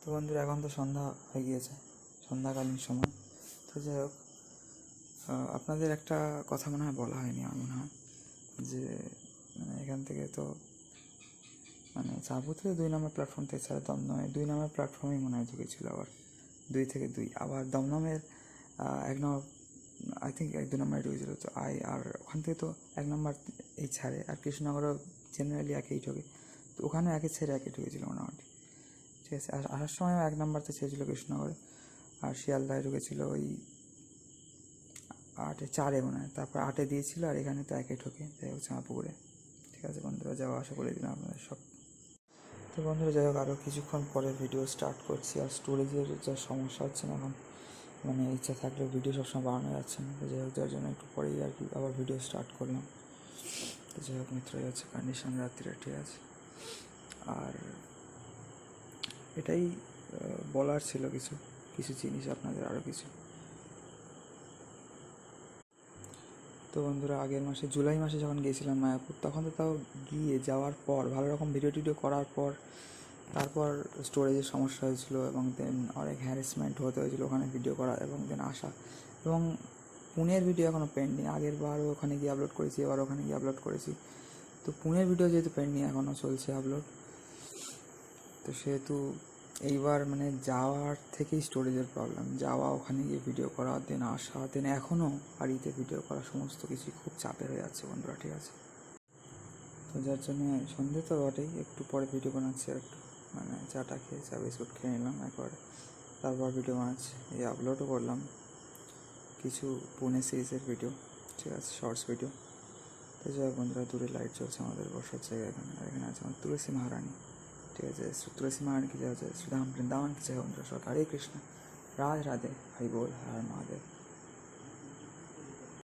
তো বন্ধুরা, এখন তো সন্ধ্যা হয়ে গিয়েছে, সন্ধ্যাকালীন সময়। তো যাই হোক, আপনাদের একটা কথা মনে হয় বলা হয়নি, আমার মনে হয় যে এখান থেকে তো চাবু থেকে 2 নম্বর প্ল্যাটফর্ম থেকে ছাড়া দমদমে 2 নম্বর প্ল্যাটফর্মেই মনে হয় ঢুকেছিল, আবার 2 থেকে 2 আবার দমদমের 1 নম্বর, আই থিঙ্ক 1-2 নম্বরে ঢুকেছিল। তো আর ওখান থেকে তো 1 নম্বর এই ছাড়ে, আর কৃষ্ণনগরও জেনারেলি একেই ঢোকে, তো ওখানেও একে ছেড়ে একে ঢুকেছিল মোটামুটি। ঠিক আছে, আর আসার সময়ও 1 নম্বরতে ছেড়েছিল কৃষ্ণনগরে, আর শিয়ালদায় ঢুকেছিল ওই 8-4 মনে হয়, তারপর 8 দিয়েছিল, আর এখানে তো একে ঢোকে। যাই হোক, চাঁপুকুরে। ঠিক আছে বন্ধুরা, যাওয়া আশা করে দিলাম আপনাদের সব। তো বন্ধুরা, যাই হোক, আরও কিছুক্ষণ পরে ভিডিও স্টার্ট করছি। আর স্টোরেজের যা সমস্যা হচ্ছে না এখন, ইচ্ছা থাকলেও ভিডিও সবসময় বানানো যাচ্ছে না। তো যাই হোক, যার জন্য একটু পরেই আর কি আবার ভিডিও স্টার্ট করলাম। তো যাই হোক মিত্র, যাচ্ছে কন্ডিশন রাত্রিরে, ঠিক আছে। আর এটাই বলার ছিল, কিছু কিছু জিনিস আপনাদের, আরও কিছু। তো বন্ধুরা, আগের মাসে জুলাই মাসে যখন গিয়েছিলাম মায়াপুর, তখন তো তাও যাওয়ার পর ভালো রকম ভিডিও টিডিও করার পর তারপর স্টোরেজের সমস্যা হয়েছিল, এবং দেন অনেক হ্যারাসমেন্ট হতে হয়েছিল ওখানে ভিডিও করা, এবং দেন আসা। এবং পুনের ভিডিও এখনও পেন্ডিং, আগের বারও ওখানে গিয়ে আপলোড করেছি, এবার ওখানে গিয়ে আপলোড করেছি। তো পুনের ভিডিও যেহেতু পেন্ডিং এখনও চলছে আপলোড, তো সেহেতু এইবার যাওয়ার থেকেই স্টোরেজের প্রবলেম, যাওয়া, ওখানে গিয়ে ভিডিও করা, দেন আসা, দেন এখনও বাড়িতে ভিডিও করা, সমস্ত কিছুই খুব চাপের হয়ে যাচ্ছে বন্ধুরা, ঠিক আছে। তো যার জন্যে সন্ধে তো বটেই, একটু পরে ভিডিও বানাচ্ছি, আর একটু চাটা খেয়ে চা বিস্কুট খেয়ে নিলাম একবারে, তারপর ভিডিও বানাচ্ছি, এই আপলোডও করলাম কিছু পুনে সিরিজের ভিডিও, ঠিক আছে, শর্টস ভিডিও। তো যাই হোক বন্ধুরা, দূরে লাইট চলছে আমাদের বসার জায়গা এখানে, আর এখানে আছে আমার তুলসী মহারানী, ঠিক আছে। তুলসী মহারানী কি জয়, জয় শ্রীরাম, বৃন্দাবন কি জয় বন্ধুরা, সব হরে কৃষ্ণ, রাধে রাধে, হরি बोल, हर महादेव।